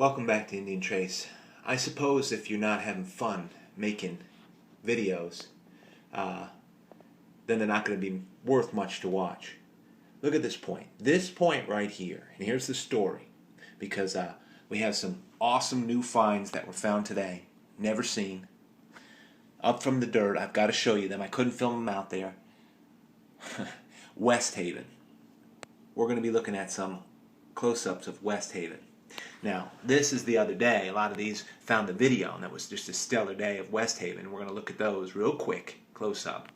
Welcome back to Indian Trace. I suppose if you're not having fun making videos, then they're not going to be worth much to watch. Look at this point. This point right here. And here's the story. Because we have some awesome new finds that were found today. Never seen. Up from the dirt. I've got to show you them. I couldn't film them out there. Westhaven. We're going to be looking at some close-ups of Westhaven. Now, this is the other day. A lot of these found the video, and that was just a stellar day of Westhaven. We're going to look at those real quick, close-up.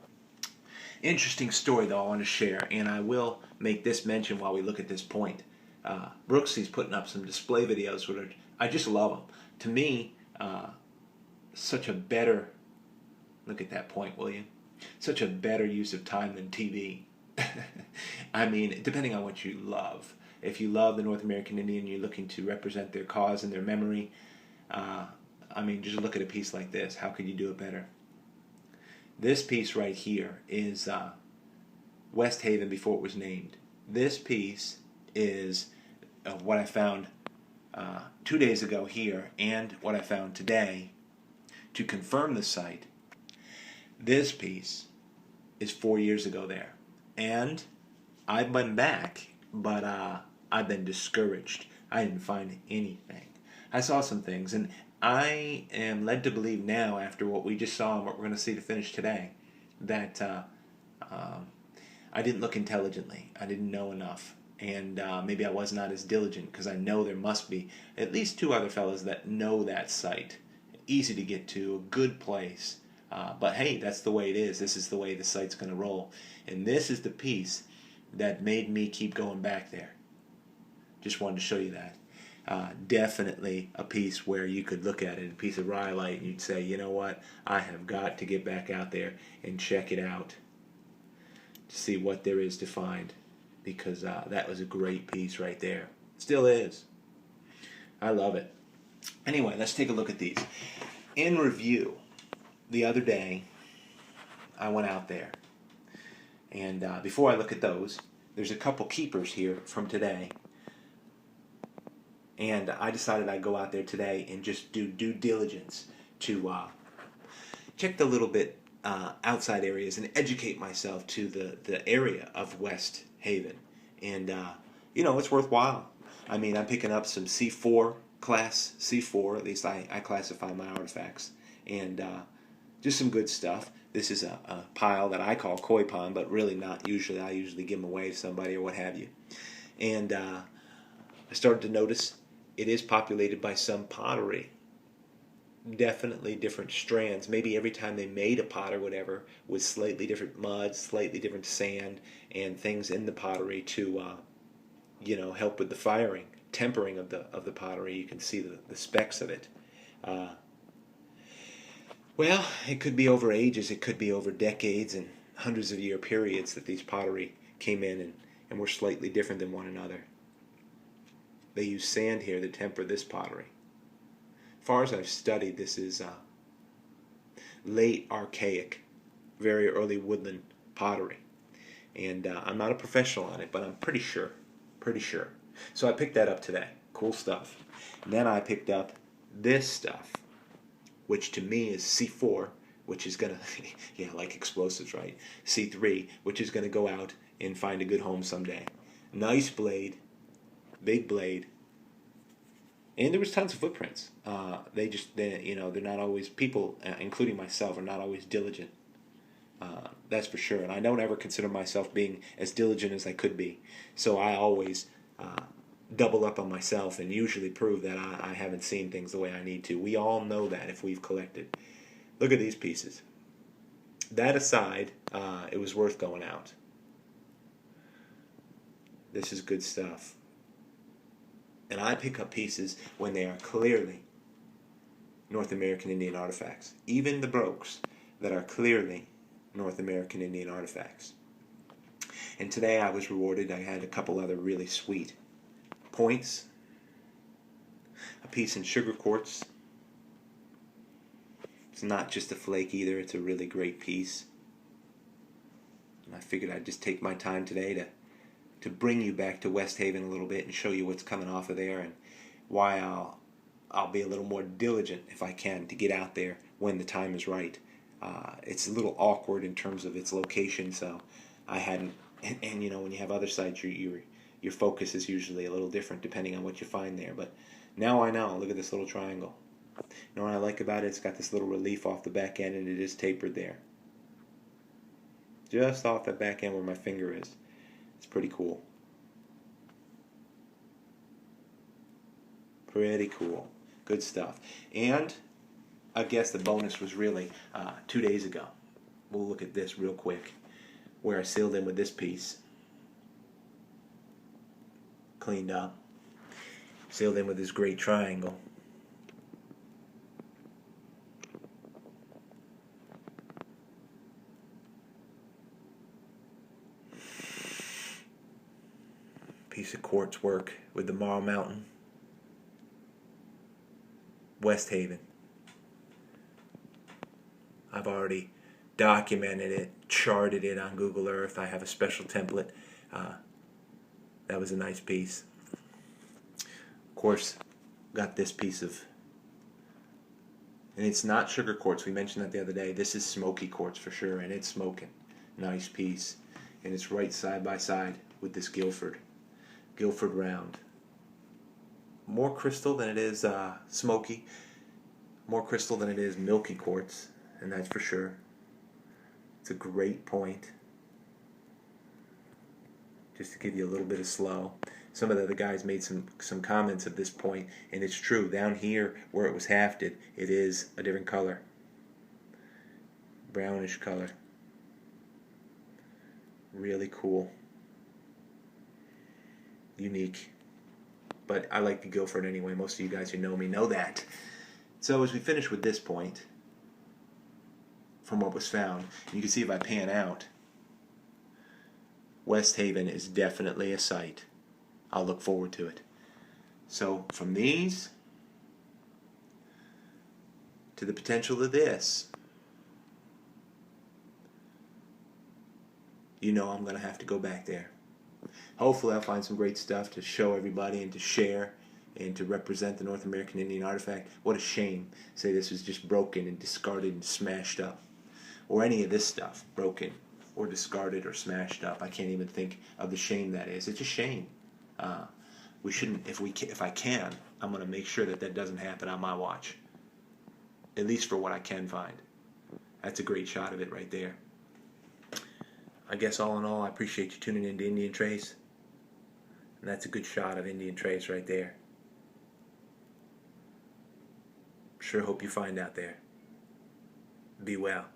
Interesting story, though, I want to share, and I will make this mention while we look at this point. Brooksy's putting up some display videos, which I just love them. To me, such a better, look at that point, will you? Such a better use of time than TV. I mean, depending on what you love. If you love the North American Indian, you're looking to represent their cause and their memory. I mean, just look at a piece like this. How could you do it better? This piece right here is Westhaven before it was named. This piece is what I found 2 days ago here and what I found today to confirm the site. This piece is 4 years ago there. And I've been back, but I've been discouraged. I didn't find anything. I saw some things, and I am led to believe now, after what we just saw and what we're going to see to finish today, that I didn't look intelligently. I didn't know enough, and maybe I was not as diligent, because I know there must be at least two other fellows that know that site. Easy to get to, a good place. But hey, that's the way it is. This is the way the site's going to roll. And this is the piece that made me keep going back there. Just wanted to show you that. Definitely a piece where you could look at it, a piece of rhyolite, and you'd say, you know what, I have got to get back out there and check it out to see what there is to find, because that was a great piece right there. Still is. I love it. Anyway, let's take a look at these. In review, the other day, I went out there, and before I look at those, there's a couple keepers here from today. And I decided I'd go out there today and just do due diligence to check the little bit outside areas and educate myself to the area of Westhaven. And, you know, it's worthwhile. I mean, I'm picking up some C4, class C4, at least I classify my artifacts. And just some good stuff. This is a pile that I call koi pond, but really not usually. I usually give them away to somebody or what have you. And I started to notice it is populated by some pottery. Definitely different strands. Maybe every time they made a pot or whatever, with slightly different mud, slightly different sand, and things in the pottery to, you know, help with the firing, tempering of the pottery. You can see the specks of it. Well, it could be over ages, it could be over decades and hundreds of year periods that these pottery came in and were slightly different than one another. They use sand here to temper this pottery. As far as I've studied, this is late archaic, very early woodland pottery. And I'm not a professional on it, but I'm pretty sure. So I picked that up today. Cool stuff. And then I picked up this stuff, which to me is C4, which is going to, yeah, like explosives, right? C3, which is going to go out and find a good home someday. Nice blade, big blade, and there was tons of footprints. You know, they're not always, people, including myself, are not always diligent. That's for sure. And I don't ever consider myself being as diligent as I could be. So I always double up on myself and usually prove that I haven't seen things the way I need to. We all know that if we've collected. Look at these pieces. That aside, it was worth going out. This is good stuff. And I pick up pieces when they are clearly North American Indian artifacts. Even the brokes that are clearly North American Indian artifacts. And today I was rewarded. I had a couple other really sweet points. A piece in sugar quartz. It's not just a flake either. It's a really great piece. And I figured I'd just take my time today to bring you back to Westhaven a little bit and show you what's coming off of there and why I'll I'll be a little more diligent if I can to get out there when the time is right. It's a little awkward in terms of its location, so I hadn't. And you know, when you have other sites, your focus is usually a little different depending on what you find there. But now I know. Look at this little triangle. You know what I like about it? It's got this little relief off the back end, and it is tapered there, just off the back end where my finger is. It's pretty cool. Pretty cool. Good stuff. And I guess the bonus was really 2 days ago. We'll look at this real quick, where I sealed in with this piece. Cleaned up. Sealed in with this great triangle. Piece of quartz work with the Marl Mountain. Westhaven. I've already documented it, charted it on Google Earth. I have a special template. That was a nice piece. Of course, got this piece of, and it's not sugar quartz. We mentioned that the other day. This is smoky quartz for sure, and it's smoking. Nice piece. And it's right side by side with this Guilford round. More crystal than it is smoky. More crystal than it is milky quartz, and that's for sure. It's a great point. Just to give you a little bit of slow. Some of the other guys made some comments at this point, and it's true. Down here where it was hafted, it is a different color. Brownish color. Really cool. Unique. But I like the Guilford anyway. Most of you guys who know me know that. So as we finish with this point, from what was found, you can see if I pan out, Westhaven is definitely a site. I'll look forward to it. So from these to the potential of this, you know I'm going to have to go back there. Hopefully I'll find some great stuff to show everybody and to share and to represent the North American Indian artifact. What a shame. Say this was just broken and discarded and smashed up. Or any of this stuff broken or discarded or smashed up. I can't even think of the shame that is. It's a shame. We shouldn't, if I can, I'm going to make sure that that doesn't happen on my watch. At least for what I can find. That's a great shot of it right there. I guess all in all, I appreciate you tuning in to Indian Trace. And that's a good shot of Indian Trace right there. Sure hope you find out there. Be well.